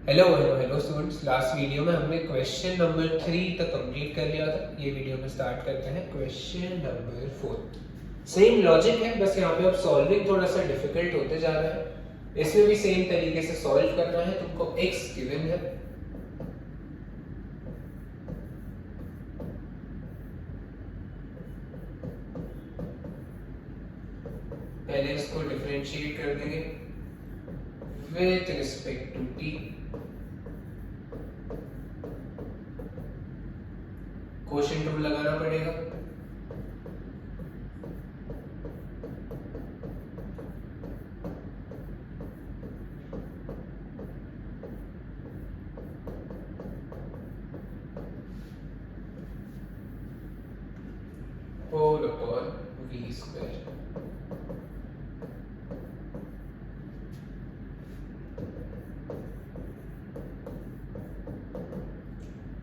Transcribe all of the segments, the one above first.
Hello students. Last video में हमने question number 3 तक कंप्लीट कर लिया था। ये वीडियो में स्टार्ट करते हैं क्वेश्चन नंबर 4। सेम लॉजिक है, बस यहाँ पे अब सॉल्विंग थोड़ा सा डिफिकल्ट होते जा रहा है। इसमें भी सेम तरीके से सॉल्व करना है। तुमको x गिवन है, पहले इसको डिफरेंशिएट कर देंगे with respect to t। Quotient rule लगाना पड़ेगा। Whole upon v square.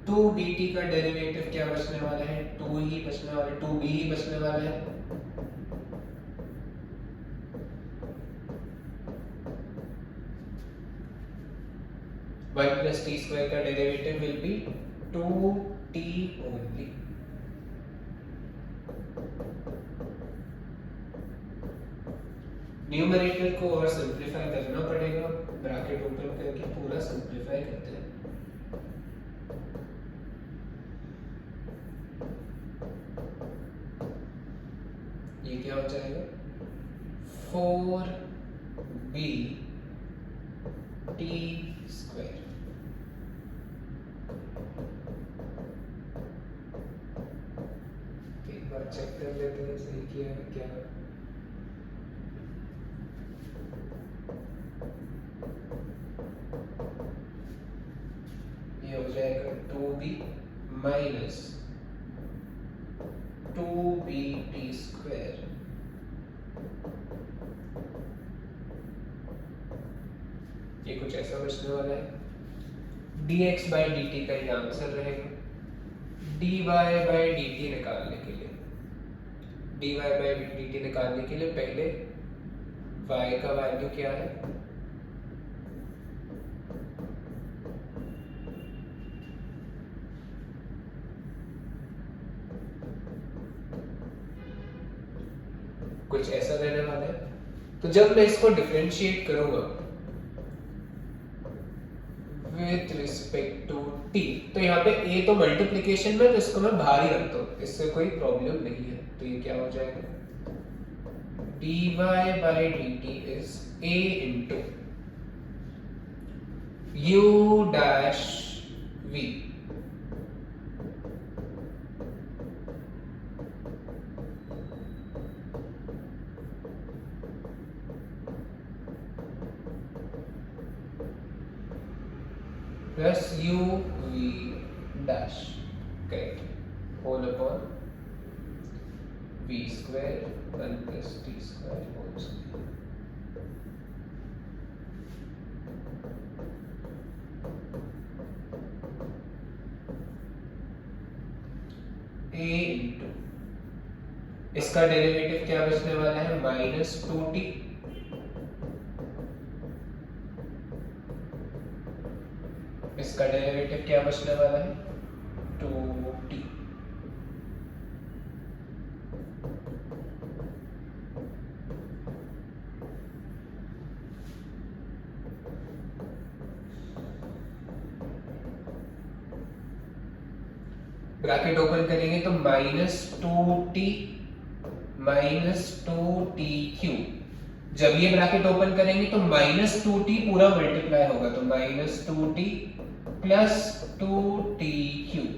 To dt का डेरिवेटिव क्या बचने वाला है? 2 ही बचने वाला है, 2b ही बचने वाला है। वन प्लस टी स्क्वायर का derivative will be 2t only. Numerator को और सिंप्लीफाई करना पड़ेगा। ब्रैकेट ओपन करके पूरा सिंप्लीफाई करते हैं। ये क्या हो जाएगा? 4b t square. एक बार चेक कर लेते हैं सही किया है क्या। ये हो जाएगा 2b माइनस 2bt स्क्वायर। ये कुछ ऐसा बचने वाला है। dx by dt का ये आंसर रहेगा। dy by dt निकालने के लिए पहले y का वैल्यू क्या है? कुछ ऐसा रहने वाला है। तो जब मैं इसको डिफरेंशिएट करूंगा विथ रिस्पेक्ट टू t, तो यहाँ पे a तो मल्टीप्लिकेशन में, तो इसको मैं बाहर ही रखता हूँ, इससे कोई प्रॉब्लम नहीं है। तो ये क्या हो जाएगा? dy by dt is a into u dash v plus u v dash, correct, whole upon v square 1 plus t square whole square. a into इसका डेरिवेटिव क्या बचने वाला है? Minus 2t। इसका डेरिवेटिव क्या बचने वाला है? 2t। ब्रैकेट ओपन करेंगे तो माइनस 2t क्यूब। जब ये ब्रैकेट ओपन करेंगे तो माइनस 2t पूरा मल्टीप्लाई होगा, तो minus 2t plus 2t cube.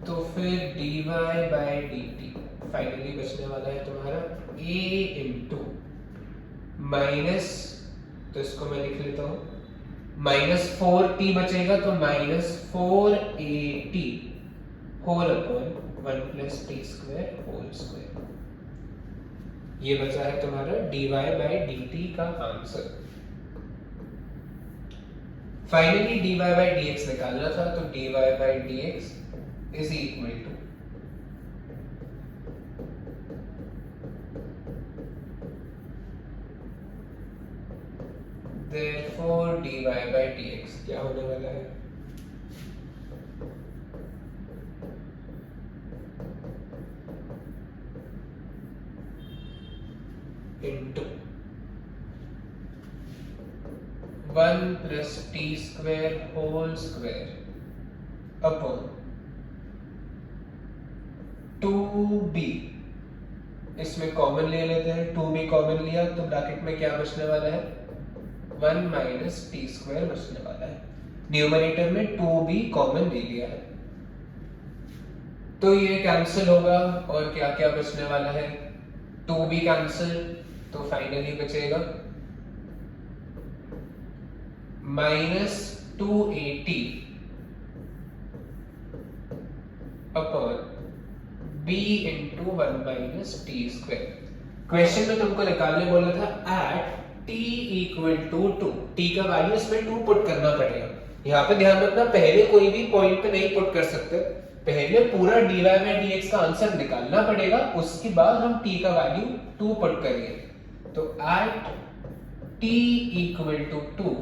तो फिर dy by dt फाइनली बचने वाला है तुम्हारा a इंटू माइनस, तो इसको मैं लिख लेता हूं, माइनस 4t बचेगा, तो minus 4at whole upon 1 plus t square whole square. ये बचा है तुम्हारा dy by dt का आंसर। फाइनली dy dx निकालना था, तो dy dx is equal to therefore dy by dx क्या होने वाला है? into 1 plus t square whole square upon 2b, इसमें कॉमन ले लेते हैं, 2b कॉमन लिया तो ब्रैकेट में क्या बचने वाला है? 1 माइनस टी स्क्वायर बचने वाला है। न्यूमरेटर में 2b कॉमन ले लिया है तो ये कैंसिल होगा और क्या क्या बचने वाला है? 2b कैंसिल, तो फाइनली बचेगा minus 280 upon b into 1 minus t square. Question में तुमको निकालने बोला था at t equal to 2, t का वैल्यू इसमें 2 पुट करना पड़ेगा। यहाँ पे ध्यान रखना, पहले कोई भी पॉइंट पे नहीं पुट कर सकते, पहले पूरा dy by dx का आंसर निकालना पड़ेगा, उसके बाद हम t का वैल्यू 2 पुट करेंगे। तो at t equal to 2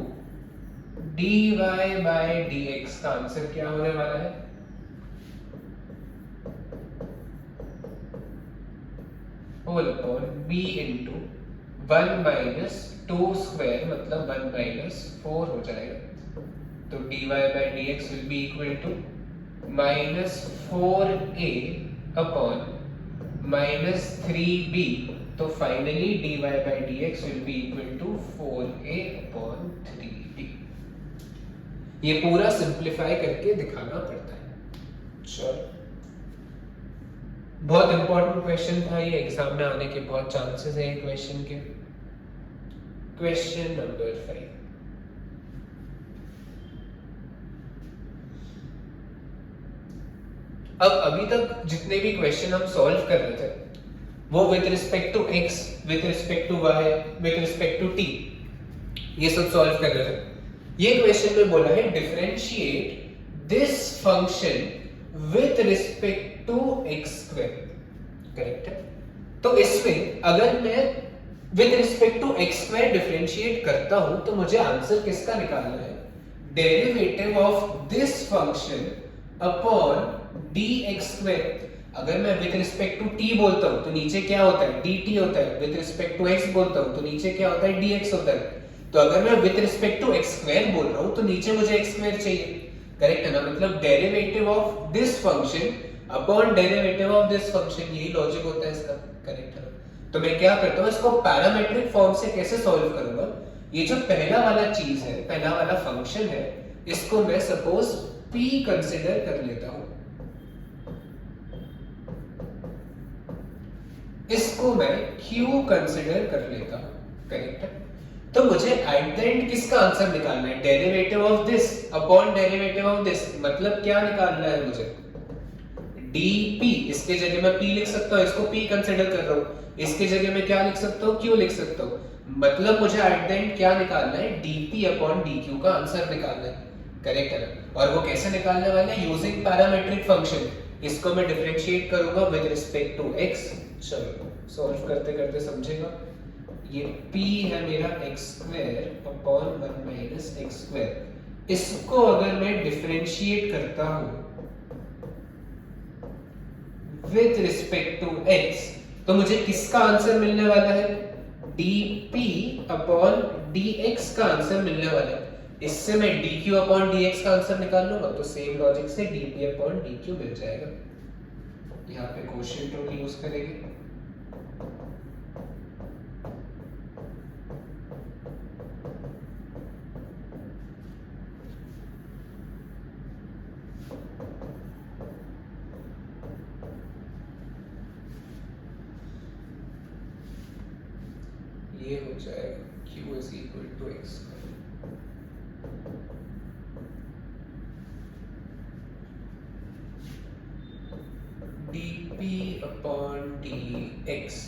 dy by dx का आंसर क्या होने वाला है? Whole upon b into 1 minus 2 square मतलब 1 माइनस 4 हो जाएगा। तो dy by dx will be equal to minus 4a upon minus 3b, तो finally dy by dx will be equal to 4a upon 3b। ये पूरा सिंप्लीफाई करके दिखाना पड़ता है। चलो, बहुत इंपॉर्टेंट क्वेश्चन था ये, एग्जाम में आने के बहुत चांसेस हैं क्वेश्चन के। क्वेश्चन नंबर 5, अब अभी तक जितने भी क्वेश्चन हम सॉल्व कर रहे थे वो with respect to x, with respect to y, with respect to t, ये सब सॉल्व कर रहे थे। ये क्वेश्चन में बोला है differentiate this function with respect to x square, correct है? तो इसमें अगर मैं with respect to x square differentiate करता हूं तो मुझे आंसर किसका निकालना है? Derivative of this function upon dx square. अगर मैं विद रिस्पेक्ट टू t बोलता हूं तो नीचे क्या होता है? dt होता है। विद रिस्पेक्ट टू x बोलता हूं तो नीचे क्या होता है? dx होता है। तो अगर मैं with respect to x square बोल रहा हूं तो नीचे मुझे x स्क्वायर चाहिए, करेक्ट है ना? मतलब derivative of this function upon derivative of this function, यही लॉजिक होता है इसका, करेक्ट है ना? तो मैं क्या करता हूं, इसको पैरामेट्रिक फॉर्म से कैसे सॉल्व करूंगा? ये जो पहला वाला चीज है, पहला वाला फंक्शन है, इसको मैं सपोज p कंसीडर कर लेता हूं, इसको मैं q कंसीडर कर लेता हूं, करेक्ट है? तो मुझे एट द एंड किसका आंसर निकालना है? Derivative of this upon derivative of this, मतलब क्या निकालना है मुझे? dp, इसके जगह मैं p लिख सकता हूं, इसको p कंसीडर कर रहा हूं, इसके जगह मैं क्या लिख सकता हूं? q लिख सकता हूं। मतलब मुझे एट द एंड क्या निकालना है? dp अपॉन dq का आंसर निकालना है, करेक्ट है ना? और वो कैसे निकालने वाले हैं? Using parametric function. इसको मैं डिफरेंशिएट करूंगा विद रिस्पेक्ट टू x। चलो सॉल्व करते करते समझेगा। ये p है मेरा x square upon 1 minus x square, इसको अगर मैं डिफरेंशिएट करता हूं विद रिस्पेक्ट टू x तो मुझे किसका आंसर मिलने वाला है? dp अपॉन dx का आंसर मिलने वाला है। इससे मैं dq अपॉन dx का आंसर निकाल लूंगा तो सेम लॉजिक से dp अपॉन dq मिल जाएगा। यहाँ पे क्वोशिएंट रूल यूज करेंगे। ये हो जाएगा q is equal to x dp upon dx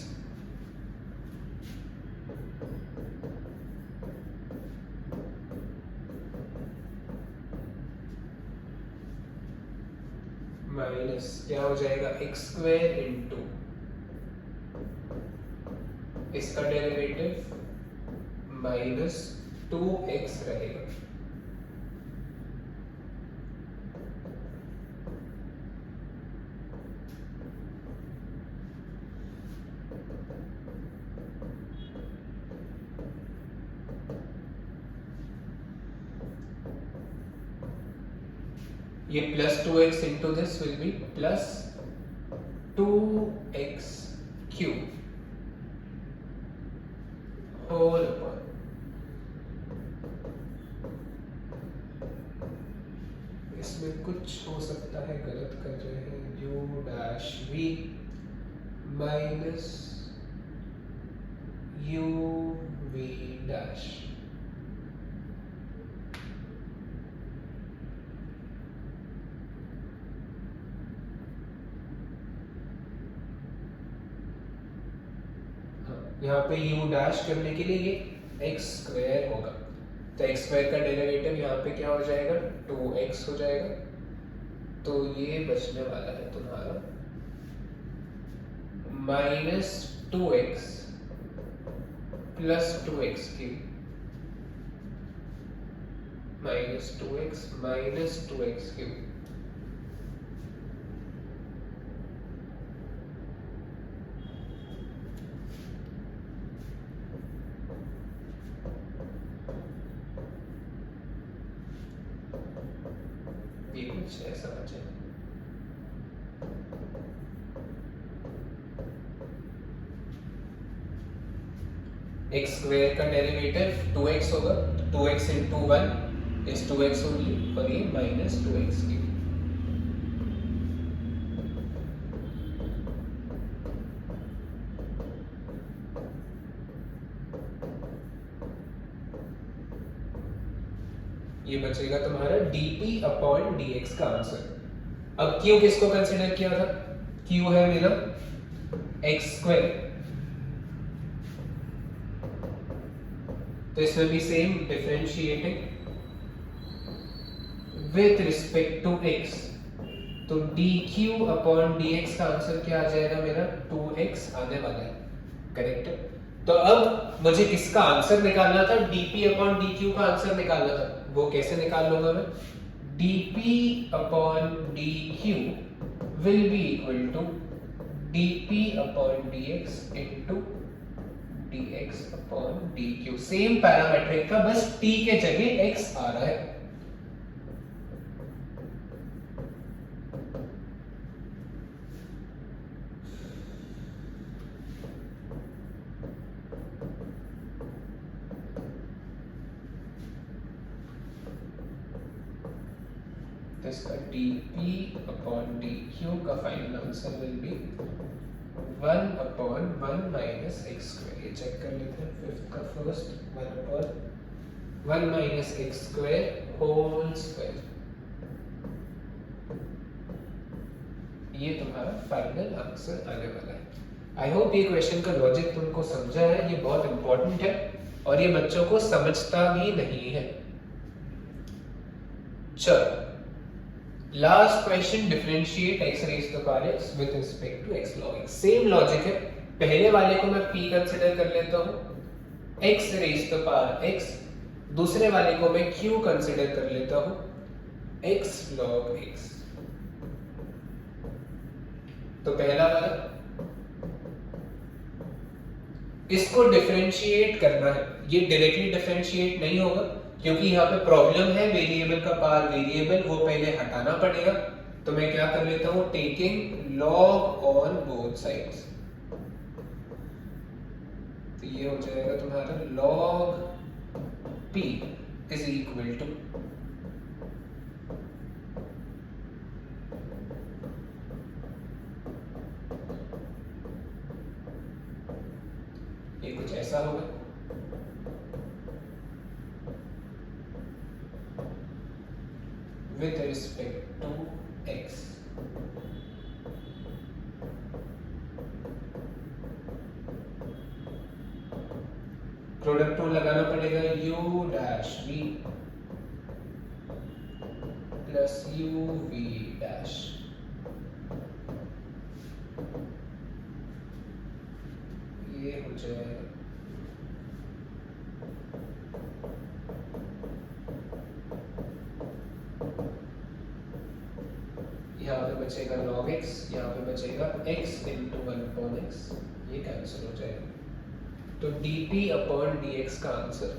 minus क्या हो जाएगा? x स्क्वायर इंटू इसका डेरिवेटिव माइनस 2x रहेगा। ये plus 2x into this will be plus 2x cube whole upon इसमें कुछ हो सकता है गलत कर रहे हैं, u dash v minus u v dash. यहाँ पे u डैश करने के लिए ये x स्क्वायर होगा, तो x स्क्वायर का डेरिवेटिव यहाँ पे क्या हो जाएगा 2x हो जाएगा। तो ये बचने वाला है तुम्हारा minus 2x plus 2x cube minus 2x minus 2x cube. ये कुछ ऐसा बचे x स्क्वायर का डेरिवेटिव 2x होगा, 2x into 1 is 2x only, और ये माइनस 2x की। ये बचेगा तुम्हारा dp अपॉन dx का आंसर। अब q किसको कंसीडर किया था, q है मेरा x स्क्वायर, तो इसमें भी same differentiating with respect to x, तो dq अपॉन dx का आंसर क्या आ जाएगा मेरा 2x आने वाला है, करेक्ट है। तो अब मुझे किसका आंसर निकालना था, dp अपॉन dq का आंसर निकालना था। वो कैसे निकाल लूंगा मैं, dp upon dq will be equal to dp upon dx into dx upon dq। Same parametric का, बस t के जगह x आ रहा है। तो इसका dp अपॉन dq का final answer will be 1 upon 1 minus x square. ये चेक कर लेते हैं, फिफ्थ का first 1 upon 1 minus x square whole square. ये तुम्हारा फाइनल आंसर आने वाला है। आई होप ये क्वेश्चन का लॉजिक तुमको समझा है, ये बहुत इंपॉर्टेंट है और ये बच्चों को समझता भी नहीं है। चलो last question, differentiate x raise to power x with respect to x log x। Same logic है, पहले वाले को मैं p कंसीडर कर लेता हूं x raise to power x, दूसरे वाले को मैं q कंसीडर कर लेता हूं x log x। तो पहला वाला इसको डिफरेंशिएट करना है, ये डायरेक्टली डिफरेंशिएट नहीं होगा क्योंकि यहाँ पे प्रॉब्लम है वेरिएबल का पावर वेरिएबल, वो पहले हटाना पड़ेगा। तो मैं क्या कर लेता हूँ, taking log on both sides, तो ये हो जाएगा तुम्हारा log p is equal to ये कुछ ऐसा होगा। With respect to x, product टू लगाना पड़ेगा u dash v plus u v dash. ये हो जाएगा बचेगा log x, यहाँ पे बचेगा x इंटू 1/x, ये कैंसिल हो जाएगा। तो dt अपॉन dx का answer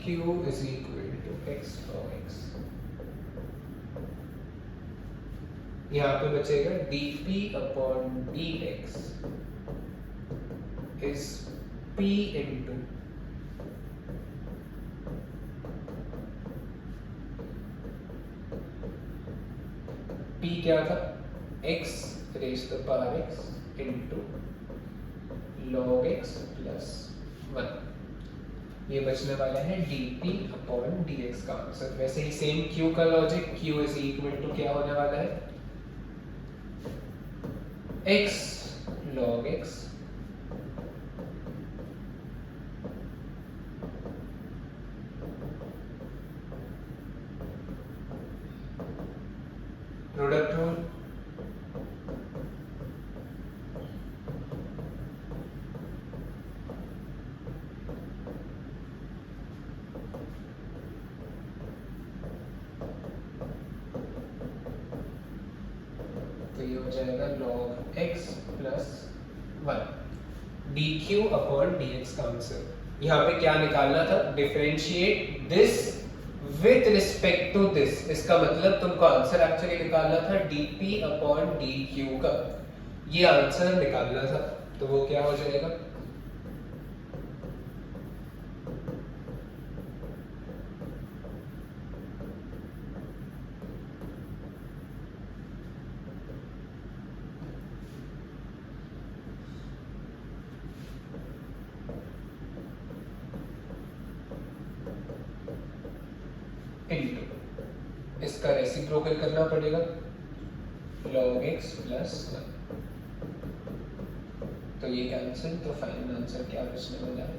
q is equal to x log x। यहाँ पे बचेगा dp अपॉन dx इज p इंटू p क्या था, x raise to the power x into log x plus 1। ये बचने वाला है dp अपॉन dx का आंसर। वैसे ही सेम q का logic, q is equal to क्या होने वाला है, x log x product rule, तो ये हो जाएगा log x plus 1 dq upon dx का आंसर। यहाँ पे क्या निकालना था, differentiate this with respect to this. इसका मतलब तुमको आंसर एक्चुअली निकालना था dp अपॉन dq का, ये आंसर निकालना था। तो वो क्या हो जाएगा, इनटू इसका रेसिप्रोकल करना पड़ेगा log x प्लस 1। तो ये कैंसिल, तो फाइनल आंसर क्या बचने वाला है,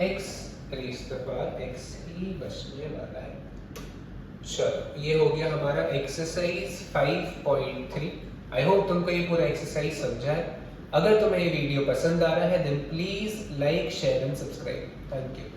x raise to the power x ही बचने वाला है। चलो ये हो गया हमारा एक्सरसाइज 5.3। आई होप तुमको ये पूरा एक्सरसाइज समझा है। अगर तुम्हें ये वीडियो पसंद आ रहा है then please like share and subscribe. Thank you.